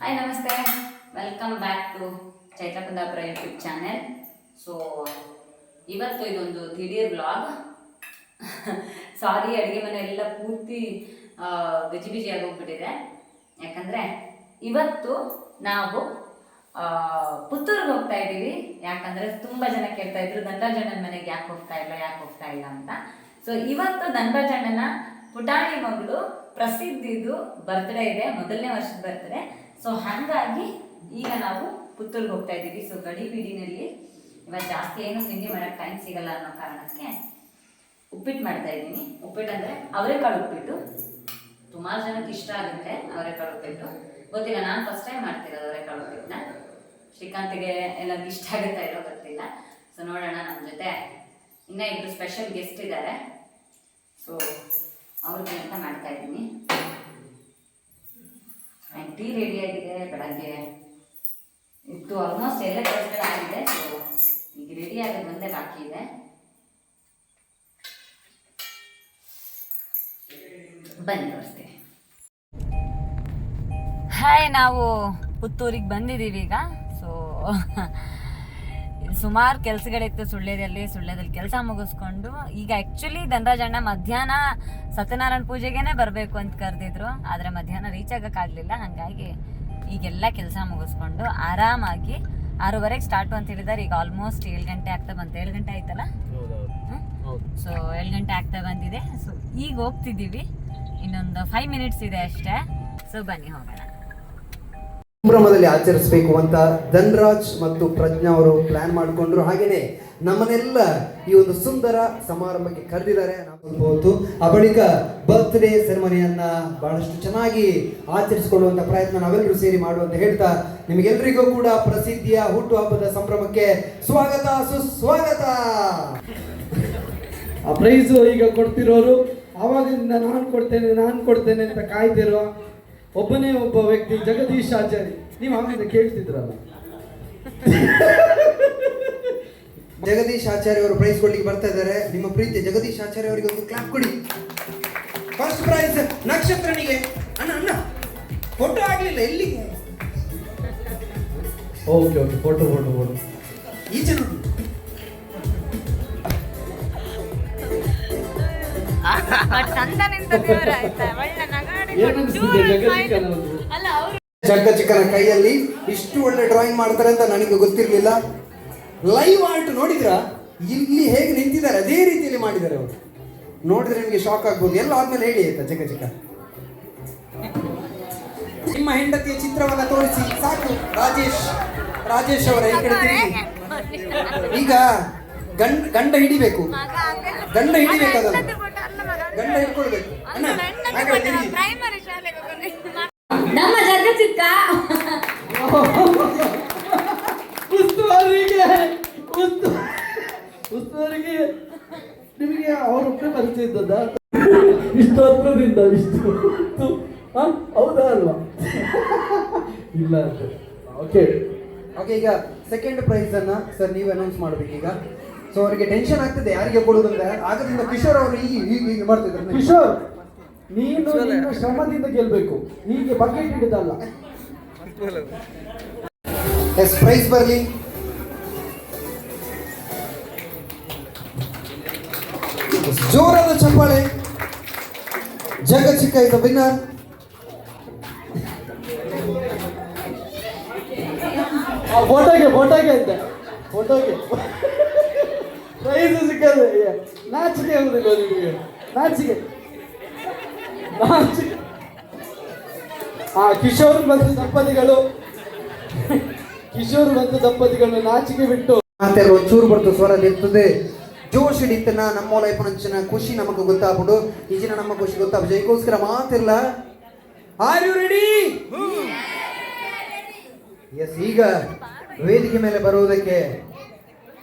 Hi ನಮಸ್ತೆ, welcome back to Chaitra Kundapura YouTube channel. So ಇವತ್ತು ಇದೊಂದು ದಿಢೀರ್ ವ್ಲಾಗ್. ಸಾರಿ, ಅಡುಗೆ ಮನೆ ಎಲ್ಲ ಪೂರ್ತಿ ಗಜಿಬಿಜಿಯಾಗಿ ಹೋಗ್ಬಿಟ್ಟಿದೆ. ಯಾಕಂದರೆ ಇವತ್ತು ನಾವು ಪುತ್ತೂರಿಗೆ ಹೋಗ್ತಾ ಇದ್ದೀವಿ. ಯಾಕಂದರೆ ತುಂಬ ಜನ ಕೇಳ್ತಾ ಇದ್ರು ಧನರಾಜಣ್ಣನ ಮನೆಗೆ ಯಾಕೆ ಹೋಗ್ತಾ ಇಲ್ಲ ಅಂತ. ಸೊ ಇವತ್ತು ಧನರಾಜಣ್ಣನ ಪುಟಾಣಿ ಮಗಳು ಪ್ರಸಿದ್ಧಿದು ಬರ್ತ್ಡೇ ಇದೆ, ಮೊದಲನೇ ವರ್ಷದ ಬರ್ತ್ಡೇ. ಸೊ ಹಾಗಾಗಿ ಈಗ ನಾವು ಪುತ್ತೂರಿಗೆ ಹೋಗ್ತಾ ಇದ್ದೀವಿ. ಸೊ ಗಡಿ ಬೀಡಿನಲ್ಲಿ ಇವತ್ತು ಜಾಸ್ತಿ ಏನು ತಿಂಡಿ ಮಾಡೋಕ್ಕೆ ಟೈಮ್ ಸಿಗಲ್ಲ ಅನ್ನೋ ಕಾರಣಕ್ಕೆ ಉಪ್ಪಿಟ್ಟು ಮಾಡ್ತಾ ಇದ್ದೀನಿ. ಉಪ್ಪಿಟ್ಟು ಅಂದರೆ ಅವರೆಕಾಳು ಉಪ್ಪಿಟ್ಟು. ಸುಮಾರು ಜನಕ್ಕೆ ಇಷ್ಟ ಆಗುತ್ತೆ ಅವರೆಕಾಳು ಉಪ್ಪಿಟ್ಟು. ಗೊತ್ತಿಲ್ಲ, ನಾನು ಫಸ್ಟ್ ಟೈಮ್ ಮಾಡ್ತಿರೋದು ಅವರೆಕಾಳು ಉಪ್ಪಿಟ್ಟನ್ನ. ಶ್ರೀಕಾಂತಿಗೆ ಎಲ್ಲರಿಗೂ ಇಷ್ಟ ಆಗುತ್ತಾ ಇರೋ ಗೊತ್ತಿಲ್ಲ. ಸೊ ನೋಡೋಣ. ನಮ್ಮ ಜೊತೆ ಇನ್ನೂ ಇಬ್ಬರು ಸ್ಪೆಷಲ್ ಗೆಸ್ಟ್ ಇದ್ದಾರೆ. ಸೊ ಅವ್ರಿಗೆ ಅಂತ ಮಾಡ್ತಾ ಇದ್ದೀನಿ. ಟೀ ರೆಡಿ ಆಗಿದೆ, ಬೆಳಗ್ಗೆ ಇತ್ತು ಆಲ್ಮೋಸ್ಟ್ ಎಲ್ಲ ಕೆಲಸಗಳಾಗಿದೆ. ಸೊ ಈಗ ರೆಡಿ ಆಗೋದು ಒಂದೇ ಬಾಕಿ ಇದೆ. ಬನ್ನಿ ತೋರಿಸ್ತೀನಿ. ಹಾಯ್, ನಾವು ಪುತ್ತೂರಿಗೆ ಬಂದಿದ್ದೀವಿ ಈಗ. ಸೊ ಸುಮಾರು ಕೆಲಸಗಳಿತ್ತು ಸುಳ್ಯದಲ್ಲಿ ಕೆಲಸ ಮುಗಿಸ್ಕೊಂಡು ಈಗ ಆ್ಯಕ್ಚುಲಿ ಧನರಾಜಣ್ಣ ಮಧ್ಯಾಹ್ನ ಸತ್ಯನಾರಾಯಣ ಪೂಜೆಗೇನೆ ಬರಬೇಕು ಅಂತ ಕರೆದಿದ್ರು. ಆದರೆ ಮಧ್ಯಾಹ್ನ ರೀಚ್ ಆಗೋಕ್ಕಾಗಲಿಲ್ಲ. ಹಾಗಾಗಿ ಈಗೆಲ್ಲ ಕೆಲಸ ಮುಗಿಸ್ಕೊಂಡು ಆರಾಮಾಗಿ 6:30ಗೆ ಸ್ಟಾರ್ಟು ಅಂತ ಹೇಳಿದ್ದಾರೆ. ಈಗ ಆಲ್ಮೋಸ್ಟ್ 7 ಗಂಟೆ ಆಗ್ತಾ ಬಂತು. 7 ಗಂಟೆ ಆಯ್ತಲ್ಲ. ಸೊ 7 ಗಂಟೆ ಆಗ್ತಾ ಬಂದಿದೆ. ಸೊ ಈಗ ಹೋಗ್ತಿದ್ದೀವಿ. ಇನ್ನೊಂದು 5 ಮಿನಿಟ್ಸ್ ಇದೆ ಅಷ್ಟೇ. ಸೊ ಬನ್ನಿ ಹೋಗೋಣ. ಸಂಭ್ರಮದಲ್ಲಿ ಆಚರಿಸಬೇಕು ಅಂತ ಧನರಾಜ್ ಮತ್ತು ಪ್ರಜ್ಞಾ ಅವರು ಪ್ಲಾನ್ ಮಾಡಿಕೊಂಡ್ರು. ಹಾಗೇನೆ ನಮ್ಮನ್ನೆಲ್ಲ ಈ ಒಂದು ಸುಂದರ ಸಮಾರಂಭಕ್ಕೆ ಕರೆದಿದ್ದಾರೆ. ಆ ಬಳಿಕ ಬರ್ತ್ಡೇ ಸೆರೆಮನಿಯನ್ನ ಬಹಳಷ್ಟು ಚೆನ್ನಾಗಿ ಆಚರಿಸಿಕೊಳ್ಳುವಂತ ಪ್ರಯತ್ನ ನಾವೆಲ್ಲರೂ ಸೇರಿ ಮಾಡುವಂತ ಹೇಳ್ತಾ ನಿಮಗೆಲ್ಲರಿಗೂ ಕೂಡ ಪ್ರಸಿದ್ಧಿಯ ಹುಟ್ಟುಹಬ್ಬದ ಸಂಭ್ರಮಕ್ಕೆ ಸ್ವಾಗತ, ಸುಸ್ವಾಗತ. ಆ ಪ್ರೈಸು ಈಗ ಕೊಡ್ತಿರೋರು ಆವಾಗಿಂದ ನಾನು ಕೊಡ್ತೇನೆ ಅಂತ ಕಾಯ್ತಿರೋ ಒಬ್ಬನೇ ಒಬ್ಬ ವ್ಯಕ್ತಿ, ಜಗದೀಶ್ ಆಚಾರ್ಯ. ನೀವು ಆಮೇಲೆ ಕೇಳ್ತಿದ್ರಲ್ಲ, ಜಗದೀಶ್ ಆಚಾರ್ಯ ಅವರು ಪ್ರೈಸ್ ಕೊಡ್ಲಿಕ್ಕೆ ಬರ್ತಾ ಇದ್ದಾರೆ. ನಿಮ್ಮ ಪ್ರೀತಿ ಜಗದೀಶ್ ಆಚಾರ್ಯ ಅವರಿಗೆ ಒಂದು ಕ್ಲಾಪ್ ಕೊಡಿ. ಫಸ್ಟ್ ಪ್ರೈಸ್ ನಕ್ಷತ್ರನಿಗೆ. ಅಣ್ಣ ಫೋಟೋ ಆಗ್ಲಿಲ್ಲ, ಎಲ್ಲಿಗೆ? ಓಕೆ ಫೋಟೋ ಈಚೆ ನೋಡಿ. ಜಗ್ಗಚಿಕ್ಕನ ಕೈಯಲ್ಲಿ ಇಷ್ಟು ಒಳ್ಳೆ ಡ್ರಾಯಿಂಗ್ ಮಾಡ್ತಾರೆ ಅಂತ ನನಗೆ ಗೊತ್ತಿರಲಿಲ್ಲ. ಲೈವ್ ಆರ್ಟ್ ನೋಡಿದ್ರ? ಇಲ್ಲಿ ಹೇಗೆ ನಿಂತಿದ್ದಾರೆ ಅದೇ ರೀತಿಯಲ್ಲಿ ಮಾಡಿದ್ದಾರೆ ಅವರು. ನೋಡಿದ್ರೆ ನಿಮಗೆ ಶಾಕ್ ಆಗ್ಬೋದು. ಎಲ್ಲ ಆದ್ಮೇಲೆ ಹೇಳಿ ಆಯ್ತಾ ಜಗ್ಗಚಿಕ್ಕ. ನಿಮ್ಮ ಹೆಂಡತಿಯ ಚಿತ್ರವನ್ನ ತೋರಿಸಿ ಸಾಕು. ರಾಜೇಶ್ ಅವರ ಈ ಕಡೆ ತಿರುಗಿ. ಈಗ ಗಂಡ ಹಿಡಿಬೇಕು ಅದನ್ನು. ಗಂಡ ಹಿಡ್ಕೊಳ್ಬೇಕು. ನಮ್ಮ ಜಗಚಿಕ್ಕ ಉಸ್ತುವಾರಿಗೆ ನಿಮಗೆ ಅವರೊಬ್ಬರೇ ಪರಿಚಯ ಇದ್ದದ? ಇಷ್ಟು ಹತ್ರದಿಂದ ಹೌದಾ ಅಲ್ವಾ? ಇಲ್ಲ ಅಂತ. ಓಕೆ, ಈಗ ಸೆಕೆಂಡ್ ಪ್ರೈಸ್ ಅನ್ನ ಸರ್ ನೀವು ಅನೌನ್ಸ್ ಮಾಡ್ಬೇಕು ಈಗ. ಸೊ ಅವರಿಗೆ ಟೆನ್ಷನ್ ಆಗ್ತದೆ ಯಾರಿಗೆ ಕೊಡುವುದಂತ. ಆಗದಿಂದ ಕಿಶೋರ್ ಅವರು ಹೀಗೆ ಮಾಡ್ತಿದ್ದಾರೆ. ಕಿಶೋರ್, ನೀನು ನಿನ್ನ ಶ್ರಮದಿಂದ ಗೆಲ್ಬೇಕು, ಹೀಗೆ ಬಕೆಟ್ ಹಿಡಿದಲ್ಲ. ಎಸ್, ಪ್ರೈಸ್ ಬರಲಿ. ಜೋರಾದ ಚಪ್ಪಾಳೆ. ಜಗಚಿಕ್ಕ ಇಸ್ ದ ವಿನ್ನರ್. ಫೋಟೋಗೆ ಅಂತ ಫೋಟೋಗೆ ಪ್ರೈಸ್ ಸಿಕ್ಕದೆ. ನಾಚಿಕೆ ಆಗುದಿಲ್ಲ ನಿಮಗೆ? ನಾಚಿಕೆ. ಕಿಶೋರ್ ಮತ್ತು ದಂಪತಿಗಳು ನಾಚಿಕೆ ಬಿಟ್ಟು ಒಂಚೂರು ಬರ್ತು ಸ್ವರ ನಿರ್ತದೆ. ಜೋಶ್ ಹಿಡಿತನ ನಮ್ಮ ಲೈಫ್ನ ಖುಷಿ ನಮಗೆ ಗೊತ್ತಾಗ್ಬಿಡು. ಈಜಿನ ನಮ್ಮ ಖುಷಿ ಗೊತ್ತಾಗ್ಬಿಡು. ಜೈಗೋಸ್ಕರ ಮಾತಿಲ್ಲ. Are you ready? ಎಸ್, ಈಗ ವೇದಿಕೆ ಮೇಲೆ ಬರುವುದಕ್ಕೆ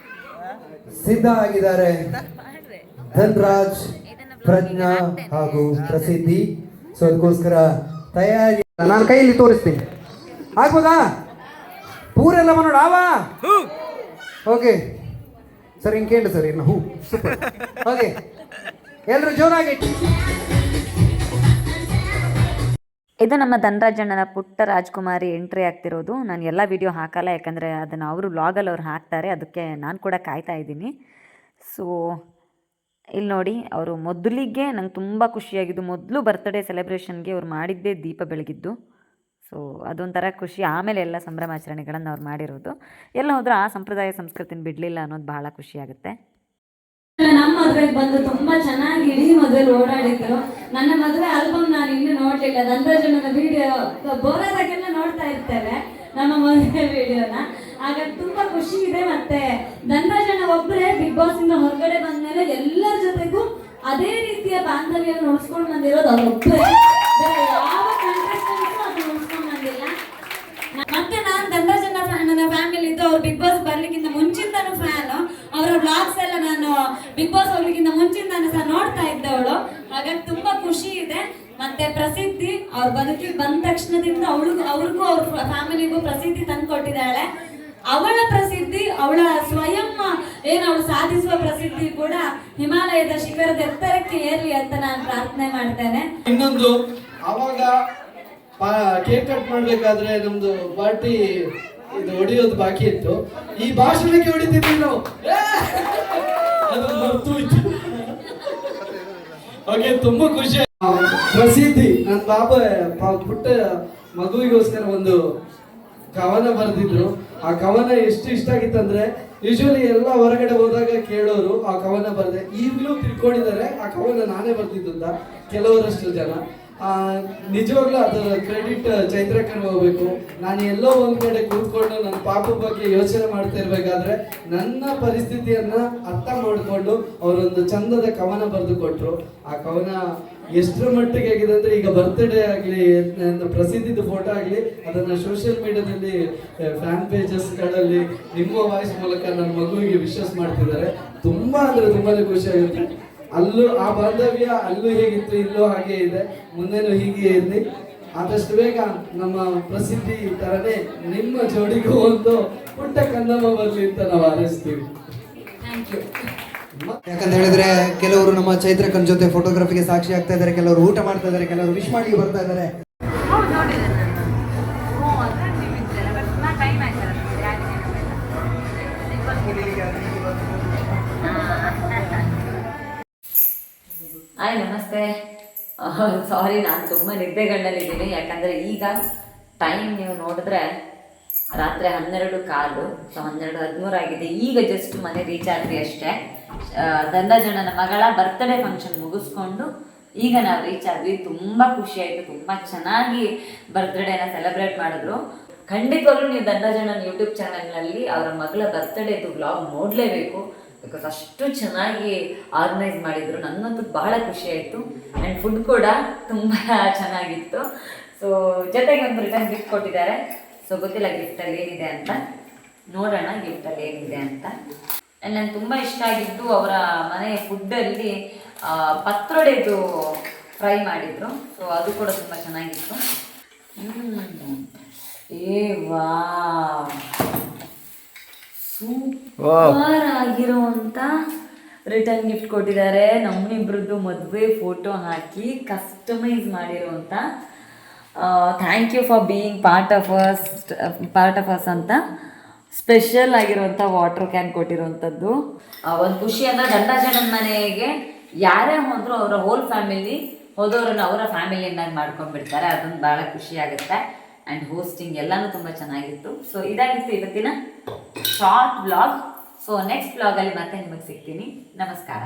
ಸಿದ್ಧ ಆಗಿದ್ದಾರೆ ಧನರಾಜ್, ಪ್ರಜ್ಞಾ ಹಾಗೂ ಪ್ರಸಿದ್ಧಿ. ಸೊ ಅದಕ್ಕೋಸ್ಕರ ತಯಾರಿ ನಾನು ಕೈಯಲ್ಲಿ ತೋರಿಸ್ತೀನಿ. ಆಗ್ಬೋದಾ? ಪೂರೆಲ್ಲ ಮನೋಡ ಆವಾ? ಓಕೆ ಸರ್, ಹಿಂಗೇಂಡು ಸರ್ ಇನ್ನು ಸೂಪರ್. ಓಕೆ, ಎಲ್ಲರೂ ಜೋರಾಗಿ ಇದು ನಮ್ಮ ಧನರಾಜಣ್ಣನ ಪುಟ್ಟ ರಾಜ್ಕುಮಾರಿ ಎಂಟ್ರಿ ಆಗ್ತಿರೋದು. ನಾನು ಎಲ್ಲ ವೀಡಿಯೋ ಹಾಕಲ್ಲ, ಯಾಕಂದರೆ ಅದನ್ನು ಅವರು ವ್ಲಾಗಲ್ಲಿ ಅವ್ರು ಹಾಕ್ತಾರೆ, ಅದಕ್ಕೆ ನಾನು ಕೂಡ ಕಾಯ್ತಾ ಇದ್ದೀನಿ. ಸೊ ಇಲ್ಲಿ ನೋಡಿ, ಅವರು ಮೊದಲಿಗೆ ನಂಗೆ ತುಂಬ ಖುಷಿಯಾಗಿದ್ದು, ಮೊದಲು ಬರ್ತ್ಡೇ ಸೆಲೆಬ್ರೇಷನ್ಗೆ ಅವ್ರು ಮಾಡಿದ್ದೇ ದೀಪ ಬೆಳಗಿದ್ದು. ಸೊ ಅದೊಂಥರ ಖುಷಿ. ಆಮೇಲೆ ಎಲ್ಲ ಸಂಭ್ರಮಾಚರಣೆಗಳನ್ನು ಅವ್ರು ಮಾಡಿರೋದು. ಎಲ್ಲ ಹೋದರೂ ಆ ಸಂಪ್ರದಾಯ ಸಂಸ್ಕೃತಿನ ಬಿಡಲಿಲ್ಲ ಅನ್ನೋದು ಬಹಳ ಖುಷಿಯಾಗುತ್ತೆ. ನಮ್ಮ ಮದುವೆಗೆ ಬಂದು ತುಂಬಾ ಚೆನ್ನಾಗಿ ಇಡೀ ಮದುವೆಲಿ ಓಡಾಡಿದ್ರು. ನನ್ನ ಮದುವೆ ಆಲ್ಬಮ್ ನಾನು ಇನ್ನೂ ನೋಡ್ಲಿಲ್ಲ. ಧನರಾಜಣ್ಣನ ವಿಡಿಯೋ ಬೋರಾದಾಗೆಲ್ಲ ನೋಡ್ತಾ ಇರ್ತೇವೆ ನಮ್ಮ ಮದುವೆ ವಿಡಿಯೋನ. ಹಾಗಾಗಿ ತುಂಬಾ ಖುಷಿ ಇದೆ. ಮತ್ತೆ ಧನರಾಜಣ್ಣ ಒಬ್ಬರೇ ಬಿಗ್ ಬಾಸ್ ಇಂದ ಹೊರಗಡೆ ಬಂದ್ಮೇಲೆ ಎಲ್ಲರ ಜೊತೆಗೂ ಅದೇ ರೀತಿಯ ಬಾಂಧವ್ಯ ನೋಡ್ಸ್ಕೊಂಡು ಬಂದಿರೋದು ಅವರೊಬ್ಬರೇ. ಯಾವ ಕಂಟೆಸ್ಟೆಂಟ್ಸ್ ಅದು ನೋಡ್ಸ್ಕೊಂಡು ಬಂದಿಲ್ಲ. ಮತ್ತೆ ನಾನು ಧನರಾಜಣ್ಣ ನನ್ನ ಫ್ಯಾಮಿಲಿ ಇದ್ದು ಅವ್ರು ಬಿಗ್ ಬಾಸ್ ಬರ್ಲಿಕ್ಕಿಂತ ಮುಂಚಿಂದನೂ ಫ್ಯಾನು. ಅವರ ಬ್ಲಾಗ್ಸ್ ಎಲ್ಲ ನಾನು ಬಿಗ್ ಬಾಸ್ ಹೋಗ್ಲಿಕ್ಕಿಂತ ಮುಂಚಿಂದಾನು ಸಹ ನೋಡ್ತಾ ಇದ್ದವಳು. ಹಾಗಾಗಿ ತುಂಬಾ ಖುಷಿ ಇದೆ. ಮತ್ತೆ ಪ್ರಸಿದ್ಧಿ ಅವ್ರ ಬದುಕಿಗೆ ಬಂದ ತಕ್ಷಣದಿಂದ ಅವ್ರಿಗೂ ಅವ್ರ ಫ್ಯಾಮಿಲಿಗೂ ಪ್ರಸಿದ್ಧಿ ತಂದ್ಕೊಟ್ಟಿದ್ದಾಳೆ. ಅವಳ ಪ್ರಸಿದ್ಧಿ, ಅವಳ ಸ್ವಯಂ ಅವಳು ಸಾಧಿಸುವ ಪ್ರಸಿದ್ಧಿ ಕೂಡ ಹಿಮಾಲಯದ ಶಿಖರದ ಎತ್ತರಕ್ಕೆ ಏರ್ಲಿ ಅಂತ ನಾನು ಪ್ರಾರ್ಥನೆ ಮಾಡ್ತೇನೆ. ಇನ್ನೊಂದು, ಅವಾಗ ಕೇಕ್ ಕಟ್ ಮಾಡ್ಬೇಕಾದ್ರೆ ನಮ್ದು ಪಾರ್ಟಿ ಇದು ಹೊಡಿಯೋದು ಬಾಕಿ ಇತ್ತು. ಈ ಭಾಷಣಕ್ಕೆ ಹೊಡಿತಿದ್ವಿ ನಾವು. ಅದು ಮರ್ತು ಹೋಯ್ತು. ಹಾಗೆ ತುಂಬಾ ಖುಷಿ. ಪ್ರಸಿದ್ಧಿ ನನ್ನ ಪುಟ್ಟ ಮಗುವಿಗೋಸ್ಕರ ಒಂದು ಕವನ ಬರೆದಿದ್ರು. ಆ ಕವನ ಎಷ್ಟು ಇಷ್ಟ ಆಗಿತ್ತಂದ್ರೆ, ಯೂಶುವಲಿ ಎಲ್ಲ ಹೊರಗಡೆ ಹೋದಾಗ ಕೇಳೋರು ಆ ಕವನ ಬರೆದೆ. ಈಗಲೂ ತಿಳ್ಕೊಂಡಿದ್ದಾರೆ ಆ ಕವನ ನಾನೇ ಬರ್ದಿದ್ದು ಅಂತ ಕೆಲವರಷ್ಟು ಜನ. ನಿಜವಾಗ್ಲೂ ಅದರ ಕ್ರೆಡಿಟ್ ಚೈತ್ರಕ್ಕಂಗೆ ಹೋಗ್ಬೇಕು. ನಾನು ಎಲ್ಲೋ ಒಂದ್ ಕಡೆ ಕೂತ್ಕೊಂಡು ನನ್ನ ಪಾಪ ಬಗ್ಗೆ ಯೋಚನೆ ಮಾಡ್ತಾ ಇರ್ಬೇಕಾದ್ರೆ ನನ್ನ ಪರಿಸ್ಥಿತಿಯನ್ನ ಅರ್ಥ ಮಾಡಿಕೊಂಡು ಅವರೊಂದು ಚಂದದ ಕವನ ಬರೆದು ಕೊಟ್ರು. ಆ ಕವನ ಎಷ್ಟರ ಮಟ್ಟಿಗೆ ಆಗಿದೆ ಅಂದ್ರೆ, ಈಗ ಬರ್ತ್ಡೇ ಆಗಲಿ, ಪ್ರಸಿದ್ಧಿದ ಫೋಟೋ ಆಗಲಿ, ಅದನ್ನ ಸೋಷಿಯಲ್ ಮೀಡಿಯಾದಲ್ಲಿ ಫ್ಯಾನ್ ಪೇಜಸ್ಗಳಲ್ಲಿ ನಿಮ್ಮ ವಾಯ್ಸ್ ಮೂಲಕ ನನ್ನ ಮಗುವಿಗೆ ವಿಶ್ವಾಸ ಮಾಡ್ತಿದ್ದಾರೆ. ತುಂಬಾ ಅಂದ್ರೆ ತುಂಬಾನೇ ಖುಷಿ ಆಗುತ್ತೆ. ಅಲ್ಲೂ ಆ ಬಾಂಧವ್ಯ ಅಲ್ಲೂ ಹೇಗಿತ್ತು ಇಲ್ಲೂ ಹಾಗೆ ಇದೆ, ಮುಂದೆನೂ ಹೀಗೆ ಇರಲಿ. ಆದಷ್ಟು ಬೇಗ ನಮ್ಮ ಪ್ರಸಿದ್ಧಿ ತರನೇ ನಿಮ್ಮ ಜೋಡಿಗೂ ಒಂದು ಪುಟ್ಟ ಕಂದಮ್ಮ ಬರಲಿ ಅಂತ ನಾವು ಹಾರೈಸ್ತೀವಿ. ಯಾಕಂತ ಹೇಳಿದ್ರೆ ಕೆಲವರು ನಮ್ಮ ಚೈತ್ರಕ್ಕನ್ ಜೊತೆ ಫೋಟೋಗ್ರಫಿಗೆ ಸಾಕ್ಷಿ ಆಗ್ತಾ ಇದ್ದಾರೆ, ಕೆಲವರು ಊಟ ಮಾಡ್ತಾ ಇದ್ದಾರೆ, ಕೆಲವರು ವಿಶ್ ಮಾಡಿ ಬರ್ತಾ ಇದ್ದಾರೆ. ಹಾಯ್, ನಮಸ್ತೆ. ಸಾರಿ, ನಾನು ತುಂಬ ನಿದ್ದೆಗಣ್ಣಲ್ಲಿದ್ದೀನಿ. ಯಾಕಂದರೆ ಈಗ ಟೈಮ್ ನೀವು ನೋಡಿದ್ರೆ ರಾತ್ರಿ 12:15, ಸೊ 12:13 ಆಗಿದೆ. ಈಗ ಜಸ್ಟ್ ಮನೆ ರೀಚ್ ಆದ್ವಿ ಅಷ್ಟೇ. ಧನರಾಜಣ್ಣನ ಮಗಳ ಬರ್ತ್ಡೇ ಫಂಕ್ಷನ್ ಮುಗಿಸ್ಕೊಂಡು ಈಗ ನಾವು ರೀಚ್ ಆದ್ವಿ. ತುಂಬ ಖುಷಿ ಆಯಿತು. ತುಂಬ ಚೆನ್ನಾಗಿ ಬರ್ತ್ಡೇನ ಸೆಲೆಬ್ರೇಟ್ ಮಾಡಿದ್ರು. ಖಂಡಿತವಾಗ್ಲೂ ನೀವು ಧನರಾಜಣ್ಣನ ಯೂಟ್ಯೂಬ್ ಚಾನಲ್ನಲ್ಲಿ ಅವರ ಮಗಳ ಬರ್ತ್ಡೇದು ವ್ಲಾಗ್ ನೋಡಲೇಬೇಕು. ಬಿಕಾಸ್ ಅಷ್ಟು ಚೆನ್ನಾಗಿ ಆರ್ಗನೈಸ್ ಮಾಡಿದರು. ನನ್ನಂತೂ ಬಹಳ ಖುಷಿ ಆಯಿತು. ಆ್ಯಂಡ್ ಫುಡ್ ಕೂಡ ತುಂಬ ಚೆನ್ನಾಗಿತ್ತು. ಸೊ ಜೊತೆಗೆ ಒಂದು ರಿಟರ್ನ್ ಗಿಫ್ಟ್ ಕೊಟ್ಟಿದ್ದಾರೆ. ಸೊ ಗೊತ್ತಿಲ್ಲ ಗಿಫ್ಟಲ್ಲಿ ಏನಿದೆ ಅಂತ, ನೋಡೋಣ ಗಿಫ್ಟಲ್ಲಿ ಏನಿದೆ ಅಂತ. ಆ್ಯಂಡ್ ನನಗೆ ತುಂಬ ಇಷ್ಟ ಆಗಿದ್ದು ಅವರ ಮನೆಯ ಫುಡ್ಡಲ್ಲಿ ಪತ್ರೊಡೆದು ಫ್ರೈ ಮಾಡಿದರು. ಸೊ ಅದು ಕೂಡ ತುಂಬ ಚೆನ್ನಾಗಿತ್ತು. ವಾ, ಸೂಪರ್ ಆಗಿರೋಂಥ ರಿಟರ್ನ್ ಗಿಫ್ಟ್ ಕೊಟ್ಟಿದ್ದಾರೆ. ನಮ್ಮನಿಬ್ರದ್ದು ಮದುವೆ ಫೋಟೋ ಹಾಕಿ ಕಸ್ಟಮೈಸ್ ಮಾಡಿರೋಂಥ thank you for being part of us ಅಂತ ಸ್ಪೆಷಲ್ ಆಗಿರುವಂಥ ವಾಟರ್ ಕ್ಯಾನ್ ಕೊಟ್ಟಿರುವಂಥದ್ದು. ಒಂದು ಖುಷಿ ಅಂದರೆ ಧನರಾಜಣ್ಣನ ಮನೆಗೆ ಯಾರೇ ಹೋದರೂ ಅವರ ಹೋಲ್ ಫ್ಯಾಮಿಲಿ ಹೋದವರನ್ನು ಅವರ ಫ್ಯಾಮಿಲಿಯನ್ನಾಗಿ ಮಾಡ್ಕೊಂಡ್ಬಿಡ್ತಾರೆ. ಅದೊಂದು ಭಾಳ ಖುಷಿ ಆಗುತ್ತೆ. ಆ್ಯಂಡ್ ಹೋಸ್ಟಿಂಗ್ ಎಲ್ಲನೂ ತುಂಬ ಚೆನ್ನಾಗಿತ್ತು. ಸೊ ಇದಾಗಿತ್ತು ಇವತ್ತಿನ ಶಾರ್ಟ್ ವ್ಲಾಗ್. ಸೊ ನೆಕ್ಸ್ಟ್ ವ್ಲಾಗಲ್ಲಿ ಮತ್ತೆ ನಿಮಗೆ ಸಿಗ್ತೀನಿ. ನಮಸ್ಕಾರ.